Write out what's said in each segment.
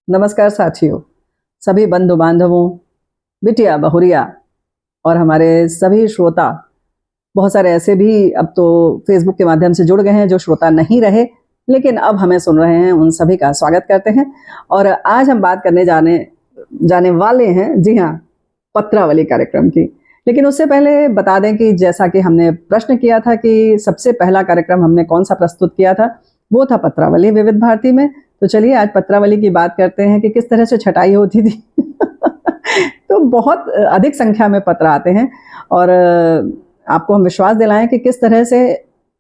नमस्कार साथियों, सभी बंधु बांधवों, बिटिया बहुरिया और हमारे सभी श्रोता। बहुत सारे ऐसे भी अब तो फेसबुक के माध्यम से जुड़ गए हैं जो श्रोता नहीं रहे लेकिन अब हमें सुन रहे हैं। उन सभी का स्वागत करते हैं और आज हम बात करने जाने वाले हैं, जी हाँ, पत्रावली कार्यक्रम की। लेकिन उससे पहले बता दें कि जैसा कि हमने प्रश्न किया था कि सबसे पहला कार्यक्रम हमने कौन सा प्रस्तुत किया था, वो था पत्रावली विविध भारती में। तो चलिए आज पत्रावली की बात करते हैं कि किस तरह से छटाई होती थी। तो बहुत अधिक संख्या में पत्र आते हैं और आपको हम विश्वास दिलाएं कि किस तरह से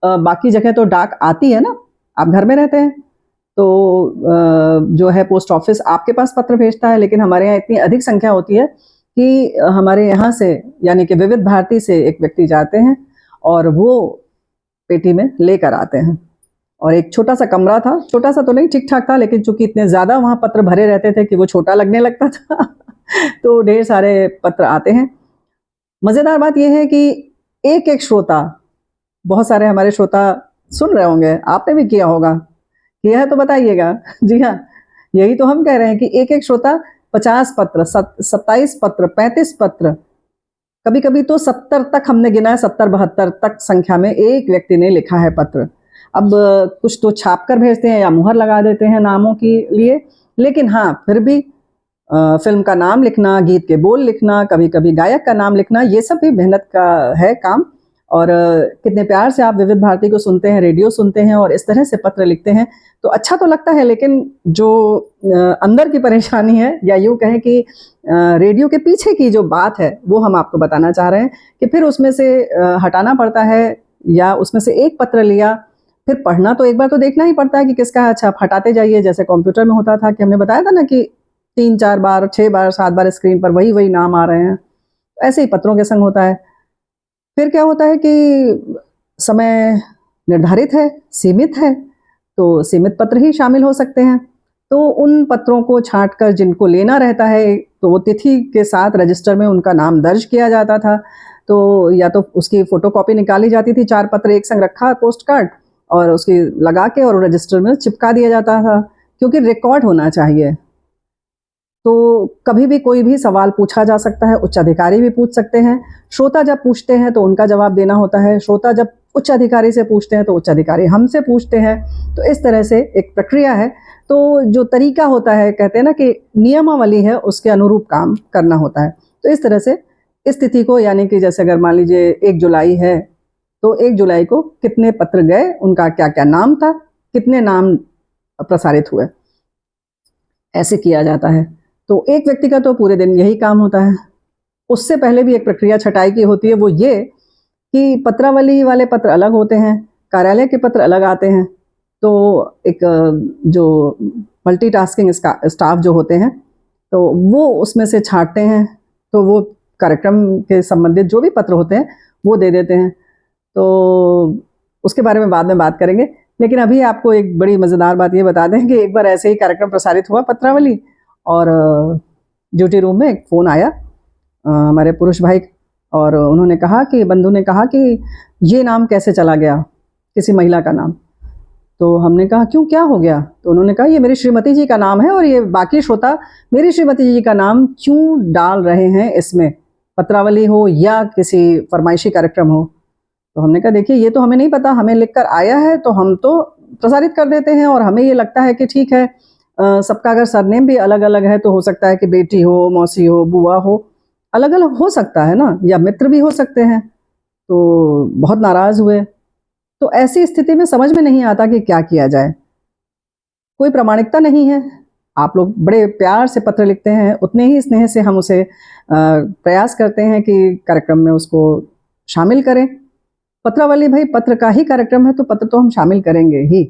बाकी जगह तो डाक आती है ना, आप घर में रहते हैं तो जो है पोस्ट ऑफिस आपके पास पत्र भेजता है, लेकिन हमारे यहाँ इतनी अधिक संख्या होती है कि हमारे यहाँ से यानी कि विविध भारती से एक व्यक्ति जाते हैं और वो पेटी में लेकर आते हैं। और एक छोटा सा कमरा था, छोटा सा तो नहीं, ठीक ठाक था, लेकिन चूंकि इतने ज़्यादा वहाँ पत्र भरे रहते थे कि वो छोटा लगने लगता था। तो ढेर सारे पत्र आते हैं। मज़ेदार बात यह है कि एक एक श्रोता, बहुत सारे हमारे श्रोता सुन रहे होंगे, आपने भी किया होगा, किया है तो बताइएगा। जी हाँ, यही तो हम कह रहे हैं कि एक एक श्रोता 50 पत्र, 27 पत्र, 35 पत्र, कभी कभी तो 70 तक हमने गिना है, 70-72 तक संख्या में एक व्यक्ति ने लिखा है पत्र। अब कुछ तो छाप कर भेजते हैं या मुहर लगा देते हैं नामों के लिए, लेकिन हाँ फिर भी फिल्म का नाम लिखना, गीत के बोल लिखना, कभी कभी गायक का नाम लिखना, ये सब भी मेहनत का है काम। और कितने प्यार से आप विविध भारती को सुनते हैं, रेडियो सुनते हैं और इस तरह से पत्र लिखते हैं तो अच्छा तो लगता है। लेकिन जो अंदर की परेशानी है, या यूँ कहें कि रेडियो के पीछे की जो बात है, वो हम आपको बताना चाह रहे हैं कि फिर उसमें से हटाना पड़ता है, या उसमें से एक पत्र लिया, फिर पढ़ना तो एक बार तो देखना ही पड़ता है कि किसका है। अच्छा, आप हटाते जाइए, जैसे कंप्यूटर में होता था कि हमने बताया था ना कि 3-4 बार, 6 बार, 7 बार स्क्रीन पर वही नाम आ रहे हैं, ऐसे ही पत्रों के संग होता है। फिर क्या होता है कि समय निर्धारित है, सीमित है, तो सीमित पत्र ही शामिल हो सकते हैं। तो उन पत्रों को छांट कर जिनको लेना रहता है तो वो तिथि के साथ रजिस्टर में उनका नाम दर्ज किया जाता था। तो या तो उसकी फोटोकॉपी निकाली जाती थी, 4 पत्र एक संग रखा पोस्ट कार्ड और उसकी लगा के और रजिस्टर में चिपका दिया जाता था, क्योंकि रिकॉर्ड होना चाहिए। तो कभी भी कोई भी सवाल पूछा जा सकता है, उच्च अधिकारी भी पूछ सकते हैं। श्रोता जब पूछते हैं तो उनका जवाब देना होता है, श्रोता जब उच्च अधिकारी से पूछते हैं तो उच्च अधिकारी हमसे पूछते हैं। तो इस तरह से एक प्रक्रिया है। तो जो तरीका होता है, कहते हैं ना कि नियमावली है, उसके अनुरूप काम करना होता है। तो इस तरह से इस तिथि को, यानी कि जैसे अगर मान लीजिए 1 जुलाई है तो 1 जुलाई को कितने पत्र गए, उनका क्या क्या नाम था, कितने नाम प्रसारित हुए, ऐसे किया जाता है। तो एक व्यक्ति का तो पूरे दिन यही काम होता है। उससे पहले भी एक प्रक्रिया छटाई की होती है, वो ये कि पत्रावली वाले पत्र अलग होते हैं, कार्यालय के पत्र अलग आते हैं। तो एक जो मल्टीटास्किंग स्टाफ जो होते हैं तो वो उसमें से छांटते हैं, तो वो कार्यक्रम के संबंधित जो भी पत्र होते हैं वो दे देते हैं। तो उसके बारे में बाद में बात करेंगे, लेकिन अभी आपको एक बड़ी मज़ेदार बात ये बता दें कि एक बार ऐसे ही कार्यक्रम प्रसारित हुआ पत्रावली, और ड्यूटी रूम में एक फ़ोन आया हमारे पुरुष भाई, और उन्होंने कहा कि, बंधु ने कहा कि ये नाम कैसे चला गया, किसी महिला का नाम। तो हमने कहा क्यों, क्या हो गया? तो उन्होंने कहा ये मेरी श्रीमती जी का नाम है और ये बाकी श्रोता मेरी श्रीमती जी का नाम क्यों डाल रहे हैं इसमें, पत्रावली हो या किसी फरमाइशी कार्यक्रम हो। तो हमने कहा देखिए ये तो हमें नहीं पता, हमें लिख कर आया है तो हम तो प्रसारित कर देते हैं, और हमें ये लगता है कि ठीक है, सबका अगर सरनेम भी अलग अलग है तो हो सकता है कि बेटी हो, मौसी हो, बुआ हो, अलग अलग हो सकता है ना, या मित्र भी हो सकते हैं। तो बहुत नाराज़ हुए। तो ऐसी स्थिति में समझ में नहीं आता कि क्या किया जाए। कोई प्रामाणिकता नहीं है। आप लोग बड़े प्यार से पत्र लिखते हैं, उतने ही स्नेह से हम उसे प्रयास करते हैं कि कार्यक्रम में उसको शामिल करें। पत्रावली भाई पत्र का ही कार्यक्रम है तो पत्र तो हम शामिल करेंगे ही।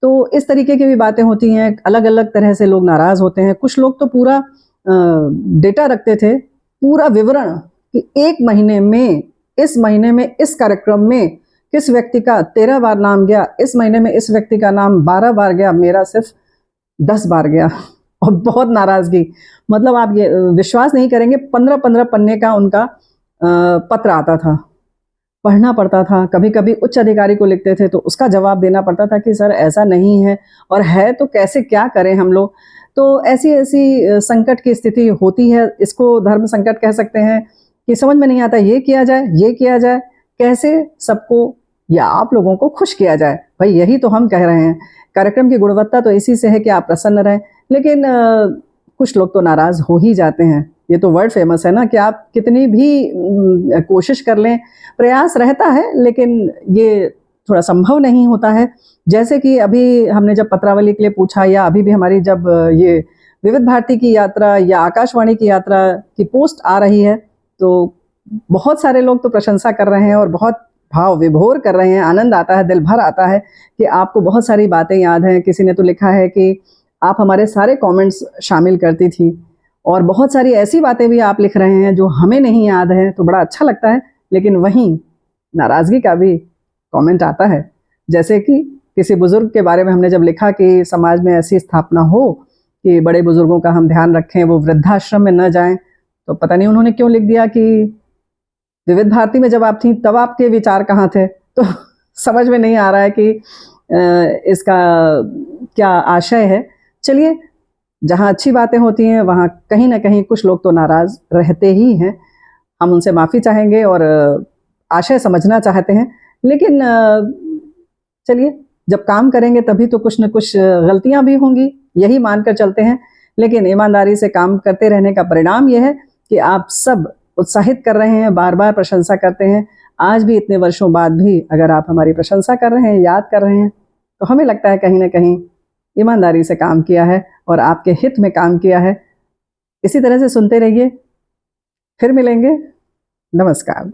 तो इस तरीके की भी बातें होती हैं, अलग अलग तरह से लोग नाराज़ होते हैं। कुछ लोग तो पूरा डेटा रखते थे, पूरा विवरण, कि 1 महीने में, इस महीने में इस कार्यक्रम में किस व्यक्ति का 13 बार नाम गया, इस महीने में इस व्यक्ति का नाम 12 बार गया, मेरा सिर्फ 10 बार गया। और बहुत नाराज़गी, मतलब आप ये विश्वास नहीं करेंगे, 15-15 पन्ने का उनका पत्र आता था, पढ़ना पड़ता था। कभी कभी उच्च अधिकारी को लिखते थे तो उसका जवाब देना पड़ता था कि सर ऐसा नहीं है, और है तो कैसे क्या करें हम लोग। तो ऐसी ऐसी संकट की स्थिति होती है, इसको धर्म संकट कह सकते हैं, कि समझ में नहीं आता ये किया जाए, ये किया जाए, कैसे सबको या आप लोगों को खुश किया जाए। भाई यही तो हम कह रहे हैं, कार्यक्रम की गुणवत्ता तो इसी से है कि आप प्रसन्न रहें, लेकिन कुछ लोग तो नाराज़ हो ही जाते हैं। ये तो वर्ड फेमस है ना कि आप कितनी भी कोशिश कर लें, प्रयास रहता है, लेकिन ये थोड़ा संभव नहीं होता है। जैसे कि अभी हमने जब पत्रावली के लिए पूछा, या अभी भी हमारी जब ये विविध भारती की यात्रा या आकाशवाणी की यात्रा की पोस्ट आ रही है, तो बहुत सारे लोग तो प्रशंसा कर रहे हैं और बहुत भाव विभोर कर रहे हैं, आनंद आता है, दिल भर आता है कि आपको बहुत सारी बातें याद हैं। किसी ने तो लिखा है कि आप हमारे सारे कमेंट्स शामिल करती थी, और बहुत सारी ऐसी बातें भी आप लिख रहे हैं जो हमें नहीं याद है, तो बड़ा अच्छा लगता है। लेकिन वहीं नाराज़गी का भी कमेंट आता है, जैसे कि किसी बुज़ुर्ग के बारे में हमने जब लिखा कि समाज में ऐसी स्थापना हो कि बड़े बुज़ुर्गों का हम ध्यान रखें, वो वृद्धाश्रम में न जाएँ, तो पता नहीं उन्होंने क्यों लिख दिया कि विविध भारती में जब आप थीं तब आपके विचार कहाँ थे। तो समझ में नहीं आ रहा है कि इसका क्या आशय है। चलिए, जहाँ अच्छी बातें होती हैं वहाँ कहीं न कहीं कुछ लोग तो नाराज़ रहते ही हैं। हम उनसे माफ़ी चाहेंगे और आशय समझना चाहते हैं, लेकिन चलिए, जब काम करेंगे तभी तो कुछ न कुछ गलतियाँ भी होंगी, यही मानकर चलते हैं। लेकिन ईमानदारी से काम करते रहने का परिणाम ये है कि आप सब उत्साहित कर रहे हैं, बार-बार प्रशंसा करते हैं। आज भी इतने वर्षों बाद भी अगर आप हमारी प्रशंसा कर रहे हैं, याद कर रहे हैं, तो हमें लगता है कहीं न कहीं ईमानदारी से काम किया है और आपके हित में काम किया है। इसी तरह से सुनते रहिए, फिर मिलेंगे। नमस्कार।